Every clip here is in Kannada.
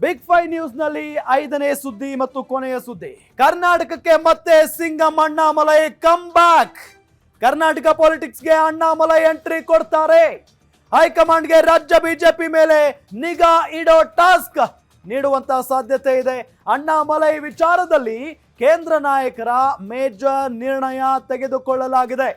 ಬಿಗ್ 5 ನ್ಯೂಸ್ ನಲ್ಲಿ 5ನೇ ಸುದ್ದಿ ಮತ್ತು ಕೊನೆಯ ಸುದ್ದಿ. ಕರ್ನಾಟಕಕ್ಕೆ ಮತ್ತೆ Singam Annamalai come back. Karnataka politics ಗೆ ಅಣ್ಣಾಮಲೈ ಎಂಟ್ರಿ ಕೊಡ್ತಾರೆ. ಹೈಕಮಾಂಡ್ಗೆ ರಾಜ್ಯ ಬಿಜೆಪಿ ಮೇಲೆ ನಿಗಾ ಇಡೋ ಟಾಸ್ಕ್ ನೀಡುವಂತ ಸಾಧ್ಯತೆ ಇದೆ. ಅಣ್ಣಾಮಲೈ ವಿಚಾರದಲ್ಲಿ ಕೇಂದ್ರ ನಾಯಕರ ಮೇಜರ್ ನಿರ್ಣಯ ತೆಗೆದುಕೊಳ್ಳಲಾಗಿದೆ.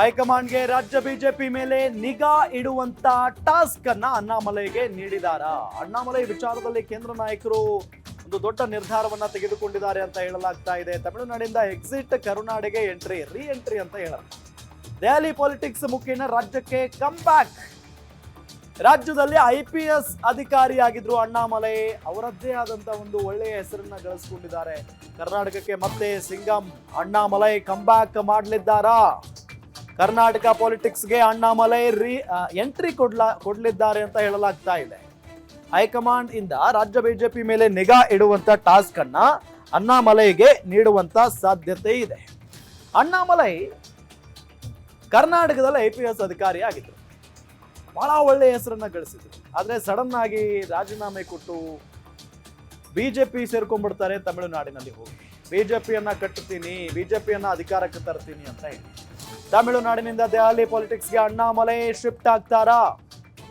ಹೈಕಮಾಂಡ್ಗೆ ರಾಜ್ಯ ಬಿಜೆಪಿ ಮೇಲೆ ನಿಗಾ ಇಡುವಂತ ಟಾಸ್ಕ್ ಅನ್ನ ಅಣ್ಣಾಮಲೈಗೆ ನೀಡಿದಾರ. ಅಣ್ಣಾಮಲೈ ವಿಚಾರದಲ್ಲಿ ಕೇಂದ್ರ ನಾಯಕರು ಒಂದು ದೊಡ್ಡ ನಿರ್ಧಾರವನ್ನ ತೆಗೆದುಕೊಂಡಿದ್ದಾರೆ ಅಂತ ಹೇಳಲಾಗ್ತಾ ಇದೆ. ತಮಿಳುನಾಡಿಂದ ಎಕ್ಸಿಟ್, ಕರುನಾಡಿಗೆ ಎಂಟ್ರಿ, ರೀ ಎಂಟ್ರಿ ಅಂತ ಹೇಳೋದು. ದೆಹಲಿ ಪಾಲಿಟಿಕ್ಸ್ ಮುಖೇನ ರಾಜ್ಯಕ್ಕೆ ಕಮ್ ಬ್ಯಾಕ್. ರಾಜ್ಯದಲ್ಲಿ IPS ಅಧಿಕಾರಿಯಾಗಿದ್ರು ಅಣ್ಣಾಮಲೈ. ಅವರದ್ದೇ ಆದಂತ ಒಂದು ಒಳ್ಳೆಯ ಹೆಸರನ್ನ ಗಳಿಸಿಕೊಂಡಿದ್ದಾರೆ. ಕರ್ನಾಟಕಕ್ಕೆ ಮತ್ತೆ ಸಿಂಗಂ ಅಣ್ಣಾಮಲೈ ಕಮ್ ಬ್ಯಾಕ್ ಮಾಡಲಿದ್ದಾರಾ? ಕರ್ನಾಟಕ ಪಾಲಿಟಿಕ್ಸ್ಗೆ ಅಣ್ಣಾಮಲೈ ಎಂಟ್ರಿ ಕೊಡ್ಲಿದ್ದಾರೆ ಅಂತ ಹೇಳಲಾಗ್ತಾ ಇದೆ. ಹೈಕಮಾಂಡ್ ಇಂದ ರಾಜ್ಯ ಬಿಜೆಪಿ ಮೇಲೆ ನಿಗಾ ಇಡುವಂತ ಟಾಸ್ಕ್ ಅನ್ನ ಅಣ್ಣಾಮಲೈಗೆ ನೀಡುವಂತ ಸಾಧ್ಯತೆ ಇದೆ. ಅಣ್ಣಾಮಲೈ ಕರ್ನಾಟಕದಲ್ಲಿ IPS ಅಧಿಕಾರಿ ಆಗಿದ್ರು. ಬಹಳ ಒಳ್ಳೆಯ ಹೆಸರನ್ನ ಗಳಿಸಿದ್ರು. ಆದ್ರೆ ಸಡನ್ ಆಗಿ ರಾಜೀನಾಮೆ ಕೊಟ್ಟು ಬಿಜೆಪಿ ಸೇರ್ಕೊಂಡ್ಬಿಡ್ತಾರೆ. ತಮಿಳುನಾಡಿನಲ್ಲಿ ಹೋಗಿ ಬಿಜೆಪಿಯನ್ನ ಕಟ್ಟುತ್ತೀನಿ, ಬಿಜೆಪಿಯನ್ನ ಅಧಿಕಾರಕ್ಕೆ ತರ್ತೀನಿ ಅಂತ ಹೇಳಿ ತಮಿಳುನಾಡಿನಿಂದ ದೆಹಲಿ ಪಾಲಿಟಿಕ್ಸ್ಗೆ ಅಣ್ಣಾಮಲೈ ಶಿಫ್ಟ್ ಆಗ್ತಾರಾ?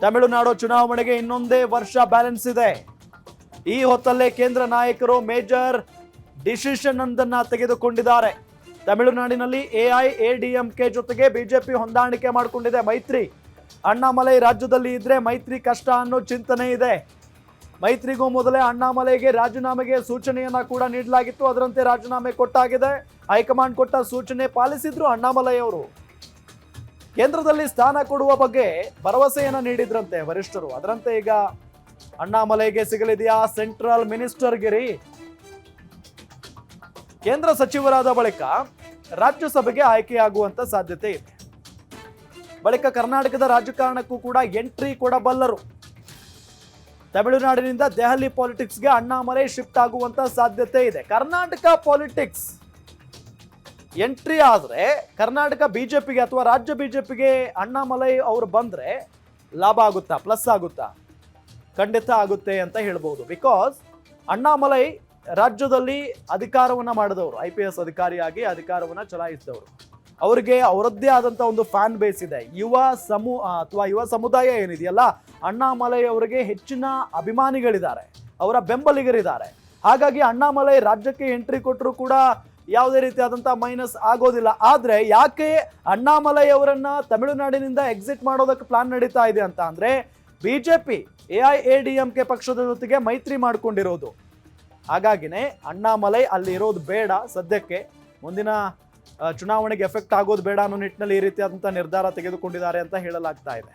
ತಮಿಳುನಾಡು ಚುನಾವಣೆಗೆ ಇನ್ನೊಂದೇ ವರ್ಷ ಬ್ಯಾಲೆನ್ಸ್ ಇದೆ. ಈ ಹೊತ್ತಲ್ಲೇ ಕೇಂದ್ರ ನಾಯಕರು ಮೇಜರ್ ಡಿಸಿಷನ್ ಒಂದನ್ನ ತೆಗೆದುಕೊಂಡಿದ್ದಾರೆ. ತಮಿಳುನಾಡಿನಲ್ಲಿ AIADMK ಜೊತೆಗೆ ಬಿಜೆಪಿ ಹೊಂದಾಣಿಕೆ ಮಾಡಿಕೊಂಡಿದೆ, ಮೈತ್ರಿ. ಅಣ್ಣಾಮಲೈ ರಾಜ್ಯದಲ್ಲಿ ಇದ್ರೆ ಮೈತ್ರಿ ಕಷ್ಟ ಅನ್ನೋ ಚಿಂತನೆ ಇದೆ. ಮೈತ್ರಿಗೂ ಮೊದಲೇ ಅಣ್ಣಾಮಲೈಗೆ ರಾಜೀನಾಮೆಗೆ ಸೂಚನೆಯನ್ನ ಕೂಡ ನೀಡಲಾಗಿತ್ತು. ಅದರಂತೆ ರಾಜೀನಾಮೆ ಕೊಟ್ಟಾಗಿದೆ. ಹೈಕಮಾಂಡ್ ಕೊಟ್ಟ ಸೂಚನೆ ಪಾಲಿಸಿದ್ರು ಅಣ್ಣಾಮಲೈ ಅವರು. ಕೇಂದ್ರದಲ್ಲಿ ಸ್ಥಾನ ಕೊಡುವ ಬಗ್ಗೆ ಭರವಸೆಯನ್ನ ನೀಡಿದ್ರಂತೆ ವರಿಷ್ಠರು. ಅದರಂತೆ ಈಗ ಅಣ್ಣಾಮಲೈಗೆ ಸಿಗಲಿದೆಯಾ ಸೆಂಟ್ರಲ್ ಮಿನಿಸ್ಟರ್ ಗಿರಿ? ಕೇಂದ್ರ ಸಚಿವರಾದ ಬಳಿಕ ರಾಜ್ಯಸಭೆಗೆ ಆಯ್ಕೆಯಾಗುವಂತ ಸಾಧ್ಯತೆ ಇದೆ. ಬಳಿಕ ಕರ್ನಾಟಕದ ರಾಜಕಾರಣಕ್ಕೂ ಕೂಡ ಎಂಟ್ರಿ ಕೊಡಬಲ್ಲರು. ತಮಿಳುನಾಡಿನಿಂದ ದೆಹಲಿ ಪಾಲಿಟಿಕ್ಸ್ಗೆ ಅಣ್ಣಾಮಲೈ ಶಿಫ್ಟ್ ಆಗುವಂತ ಸಾಧ್ಯತೆ ಇದೆ. ಕರ್ನಾಟಕ ಪಾಲಿಟಿಕ್ಸ್ ಎಂಟ್ರಿ ಆದ್ರೆ ಕರ್ನಾಟಕ ಬಿಜೆಪಿಗೆ ಅಥವಾ ರಾಜ್ಯ ಬಿಜೆಪಿಗೆ ಅಣ್ಣಾಮಲೈ ಅವರು ಬಂದ್ರೆ ಲಾಭ ಆಗುತ್ತಾ, ಪ್ಲಸ್ ಆಗುತ್ತಾ? ಖಂಡಿತ ಆಗುತ್ತೆ ಅಂತ ಹೇಳ್ಬೋದು. ಬಿಕಾಸ್ ಅಣ್ಣಾಮಲೈ ರಾಜ್ಯದಲ್ಲಿ ಅಧಿಕಾರವನ್ನ ಮಾಡಿದವರು, IPS ಅಧಿಕಾರಿಯಾಗಿ ಅಧಿಕಾರವನ್ನ ಚಲಾಯಿಸಿದವರು. ಅವರಿಗೆ ಅವರದ್ದೇ ಆದಂತ ಒಂದು ಫ್ಯಾನ್ ಬೇಸ್ ಇದೆ. ಯುವ ಸಮುದಾಯ ಏನಿದೆಯಲ್ಲ, ಅಣ್ಣಾಮಲೈ ಅವರಿಗೆ ಹೆಚ್ಚಿನ ಅಭಿಮಾನಿಗಳಿದ್ದಾರೆ, ಅವರ ಬೆಂಬಲಿಗರಿದ್ದಾರೆ. ಹಾಗಾಗಿ ಅಣ್ಣಾಮಲೈ ರಾಜ್ಯಕ್ಕೆ ಎಂಟ್ರಿ ಕೊಟ್ಟರು ಕೂಡ ಯಾವುದೇ ರೀತಿಯಾದಂಥ ಮೈನಸ್ ಆಗೋದಿಲ್ಲ. ಆದರೆ ಯಾಕೆ ಅಣ್ಣಾಮಲೈ ಅವರನ್ನ ತಮಿಳುನಾಡಿನಿಂದ ಎಕ್ಸಿಟ್ ಮಾಡೋದಕ್ಕೆ ಪ್ಲಾನ್ ನಡೀತಾ ಇದೆ ಅಂತ ಅಂದ್ರೆ, ಬಿಜೆಪಿ AIADMK ಪಕ್ಷದ ಜೊತೆಗೆ ಮೈತ್ರಿ ಮಾಡ್ಕೊಂಡಿರೋದು. ಹಾಗಾಗಿನೇ ಅಣ್ಣಾಮಲೈ ಅಲ್ಲಿ ಇರೋದು ಬೇಡ ಸದ್ಯಕ್ಕೆ, ಮುಂದಿನ ಚುನಾವಣೆಗೆ ಎಫೆಕ್ಟ್ ಆಗೋದು ಬೇಡ ಅನ್ನೋ ನಿಟ್ಟಿನಲ್ಲಿ ಈ ರೀತಿಯಾದಂಥ ನಿರ್ಧಾರ ತೆಗೆದುಕೊಂಡಿದ್ದಾರೆ ಅಂತ ಹೇಳಲಾಗ್ತಾ ಇದೆ.